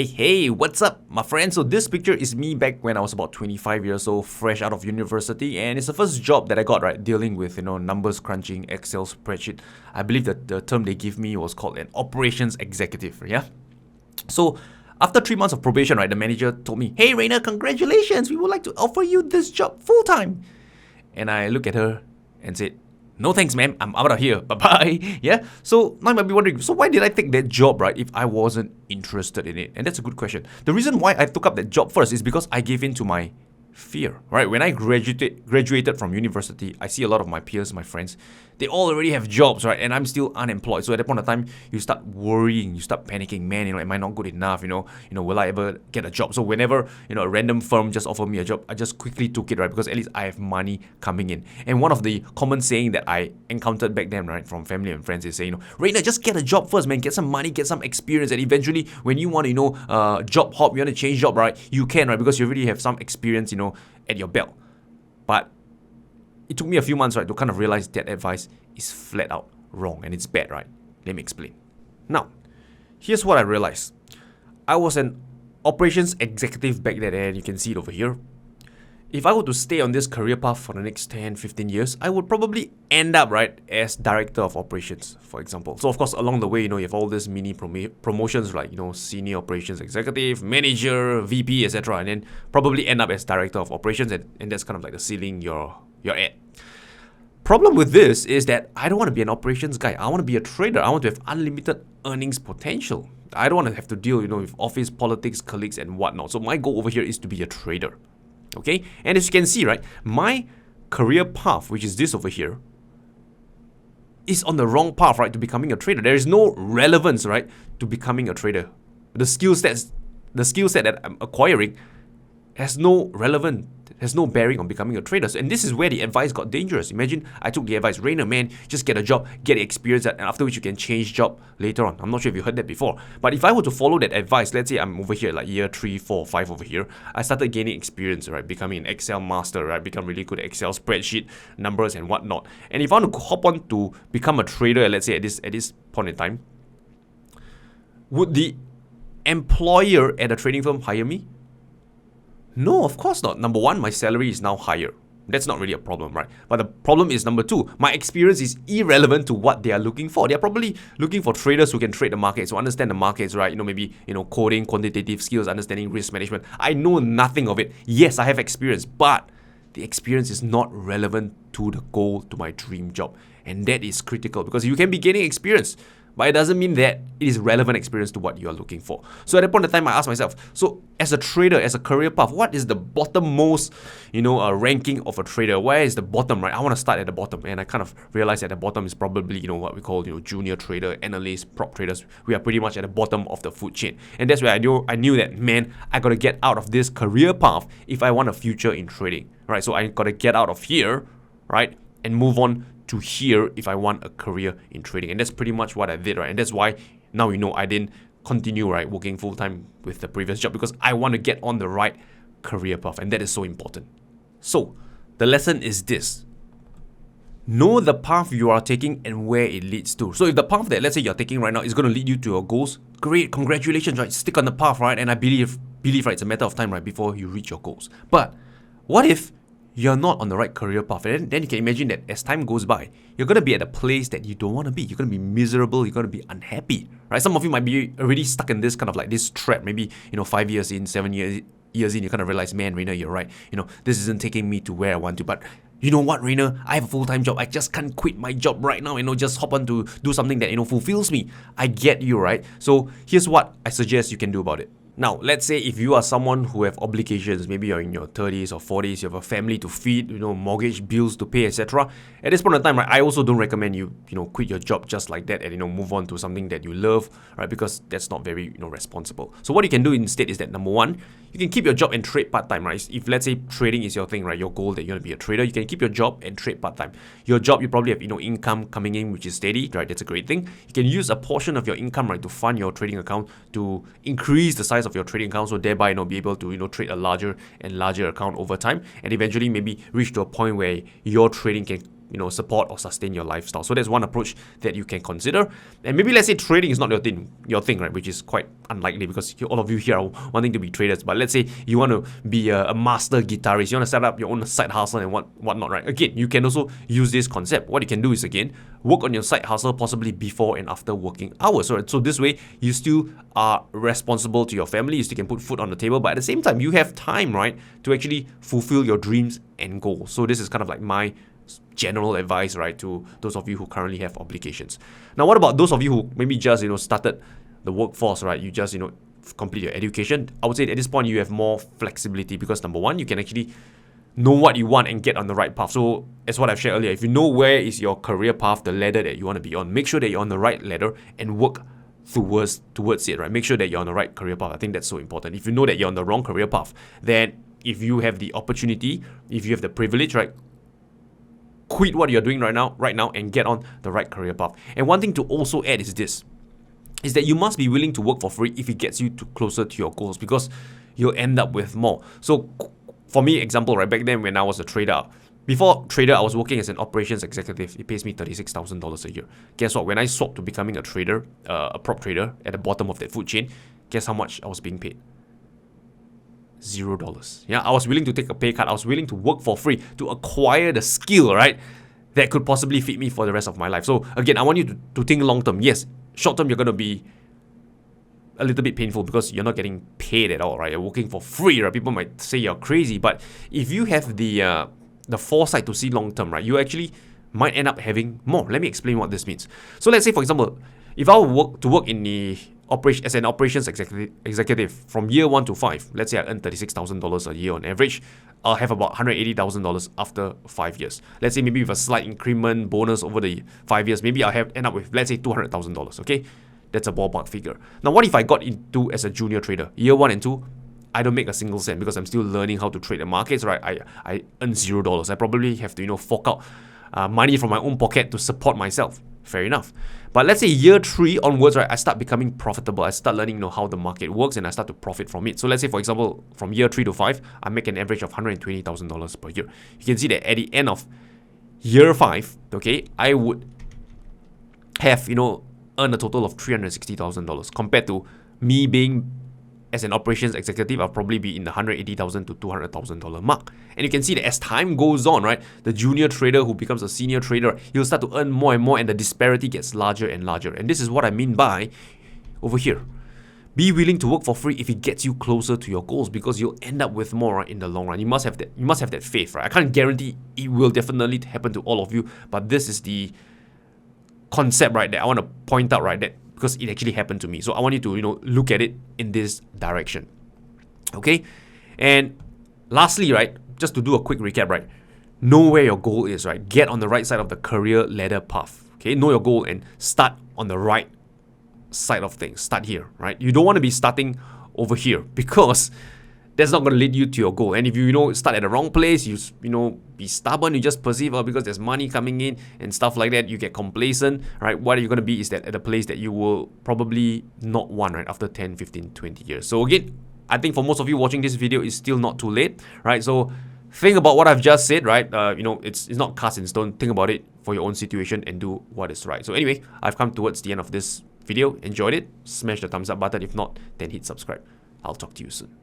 Hey, what's up, my friend? So this picture is me back when I was about 25 years old, fresh out of university, and it's the first job that I got, right, dealing with, numbers crunching, Excel spreadsheet. I believe that the term they give me was called an operations executive, yeah? So after 3 months of probation, right, the manager told me, "Hey, Rayner, congratulations, we would like to offer you this job full-time." And I look at her and said, "No thanks, ma'am. I'm out of here. Bye-bye." Yeah? So now you might be wondering, so why did I take that job, right, if I wasn't interested in it? And that's a good question. The reason why I took up that job first is because I gave in to my fear, right? When I graduated from university, I see a lot of my peers, my friends, they all already have jobs, right? And I'm still unemployed. So at that point of time, you start worrying, you start panicking. Man, am I not good enough? Will I ever get a job? So whenever, a random firm just offered me a job, I just quickly took it, right? Because at least I have money coming in. And one of the common saying that I encountered back then, right, from family and friends is saying, "Rayner, just get a job first, man. Get some money, get some experience. And eventually, when you want to, job hop, you want to change job, right? You can, right? Because you already have some experience, at your belt." But it took me a few months, right, to kind of realize that advice is flat out wrong and it's bad, right? Let me explain. Now, here's what I realized. I was an operations executive back then, and you can see it over here. If I were to stay on this career path for the next 10, 15 years, I would probably end up, right, as director of operations, for example. So, of course, along the way, you have all these mini promotions like, senior operations executive, manager, VP, etc. And then probably end up as director of operations, and that's kind of like the ceiling you're at. Problem with this is that I don't want to be an operations guy. I want to be a trader. I want to have unlimited earnings potential. I don't want to have to deal, with office politics, colleagues, and whatnot. So my goal over here is to be a trader. Okay, and as you can see, right, my career path, which is this over here, is on the wrong path, right, to becoming a trader. There is no relevance, right, to becoming a trader. The skill set that I'm acquiring has no relevance, has no bearing on becoming a trader. And this is where the advice got dangerous. Imagine I took the advice, "Rayner, man, just get a job, get the experience, and after which you can change job later on." I'm not sure if you heard that before. But if I were to follow that advice, let's say I'm over here, like year 3, 4, 5 over here, I started gaining experience, right, becoming an Excel master, right, become really good at Excel spreadsheet, numbers and whatnot. And if I want to hop on to become a trader, let's say at this point in time, would the employer at a trading firm hire me? No, of course not. Number one, my salary is now higher. That's not really a problem, right? But the problem is number two, my experience is irrelevant to what they are looking for. They are probably looking for traders who can trade the markets, who understand the markets, right? Maybe, coding, quantitative skills, understanding risk management. I know nothing of it. Yes, I have experience, but the experience is not relevant to the goal, to my dream job. And that is critical because you can be gaining experience, but it doesn't mean that it is relevant experience to what you are looking for. So at that point in time, I asked myself, so as a trader, as a career path, what is the bottommost, ranking of a trader? Where is the bottom, right? I want to start at the bottom. And I kind of realized at the bottom is probably, what we call, junior trader, analyst, prop traders. We are pretty much at the bottom of the food chain. And that's where I knew that, man, I got to get out of this career path if I want a future in trading, right? So I got to get out of here, right? And move on to here if I want a career in trading. And that's pretty much what I did, right? And that's why now I didn't continue, right, working full-time with the previous job because I want to get on the right career path, and that is so important. So the lesson is this: know the path you are taking and where it leads to. So if the path that, let's say, you're taking right now is going to lead you to your goals, great, congratulations, right? Stick on the path, right? And I believe, right, it's a matter of time, right, before you reach your goals. But what if you're not on the right career path? And then you can imagine that as time goes by, you're going to be at a place that you don't want to be. You're going to be miserable. You're going to be unhappy, right? Some of you might be already stuck in this kind of like this trap. Maybe, 5 years in, 7 years in, you kind of realize, man, Rayner, you're right. This isn't taking me to where I want to. But you know what, Rayner? I have a full-time job. I just can't quit my job right now, just hop on to do something that, fulfills me. I get you, right? So here's what I suggest you can do about it. Now, let's say if you are someone who have obligations, maybe you're in your 30s or 40s, you have a family to feed, mortgage, bills to pay, etc. At this point in time, right, I also don't recommend you, quit your job just like that and, move on to something that you love, right? Because that's not very, responsible. So what you can do instead is that, number one, you can keep your job and trade part-time, right? If, let's say, trading is your thing, right, your goal that you want to be a trader, you can keep your job and trade part-time. Your job, you probably have, income coming in, which is steady, right? That's a great thing. You can use a portion of your income, right, to fund your trading account, to increase the size of your trading account, so thereby, be able to, trade a larger and larger account over time, and eventually maybe reach to a point where your trading can support or sustain your lifestyle. So that's one approach that you can consider. And maybe let's say trading is not your thing, right? Which is quite unlikely because all of you here are wanting to be traders. But let's say you want to be a master guitarist, you want to set up your own side hustle and whatnot, right? Again, you can also use this concept. What you can do is, again, work on your side hustle possibly before and after working hours. Right? So this way, you still are responsible to your family, you still can put food on the table, but at the same time, you have time, right, to actually fulfill your dreams and goals. So this is kind of like my general advice, right, to those of you who currently have obligations. Now, what about those of you who maybe just, started the workforce, right? You just, complete your education. I would say at this point, you have more flexibility because number one, you can actually know what you want and get on the right path. So as what I've shared earlier, if you know where is your career path, the ladder that you want to be on, make sure that you're on the right ladder and work towards it, right? Make sure that you're on the right career path. I think that's so important. If you know that you're on the wrong career path, then if you have the opportunity, if you have the privilege, right, quit what you're doing right now and get on the right career path. And one thing to also add is this, is that you must be willing to work for free if it gets you closer to your goals, because you'll end up with more. So for me, example, right, back then when I was a trader, before trader, I was working as an operations executive. It pays me $36,000 a year. Guess what? When I swapped to becoming a trader, a prop trader at the bottom of that food chain, guess how much I was being paid? $0. Yeah, I was willing to take a pay cut. I was willing to work for free to acquire the skill, right, that could possibly feed me for the rest of my life. So again, I want you to think long term. Yes, short term, you're going to be a little bit painful because you're not getting paid at all, right? You're working for free, right? People might say you're crazy, but if you have the foresight to see long term, right, you actually might end up having more. Let me explain what this means. So let's say, for example, if I were to work in the as an operations executive from year 1 to 5, let's say I earn $36,000 a year on average, I'll have about $180,000 after 5 years. Let's say maybe with a slight increment bonus over the 5 years, maybe I'll end up with, let's say, $200,000, okay? That's a ballpark figure. Now, what if I got into as a junior trader? Year 1 and 2, I don't make a single cent because I'm still learning how to trade the markets, right? I earn $0. I probably have to, fork out money from my own pocket to support myself. Fair enough. But let's say year 3 onwards, right, I start becoming profitable. I start learning, how the market works and I start to profit from it. So let's say, for example, from year 3 to 5, I make an average of $120,000 per year. You can see that at the end of year 5, okay, I would have, earn a total of $360,000 compared to me being as an operations executive. I'll probably be in the $180,000 to $200,000 mark. And you can see that as time goes on, right, the junior trader who becomes a senior trader, he'll start to earn more and more and the disparity gets larger and larger. And this is what I mean by over here. Be willing to work for free if it gets you closer to your goals, because you'll end up with more, right, in the long run. You must have that faith, right? I can't guarantee it will definitely happen to all of you, but this is the concept, right, that I want to point out, right, that because it actually happened to me. So I want you to, look at it in this direction. Okay? And lastly, right, just to do a quick recap, right, know where your goal is, right? Get on the right side of the career ladder path. Okay? Know your goal and start on the right side of things. Start here, right? You don't want to be starting over here because that's not going to lead you to your goal. And if you start at the wrong place, you be stubborn, you just perceive because there's money coming in and stuff like that, you get complacent, right? What you're going to be is that at a place that you will probably not want, right, after 10, 15, 20 years. So again, I think for most of you watching this video, it's still not too late, right? So think about what I've just said, right? It's not cast in stone. Think about it for your own situation and do what is right. So anyway, I've come towards the end of this video. Enjoyed it? Smash the thumbs up button. If not, then hit subscribe. I'll talk to you soon.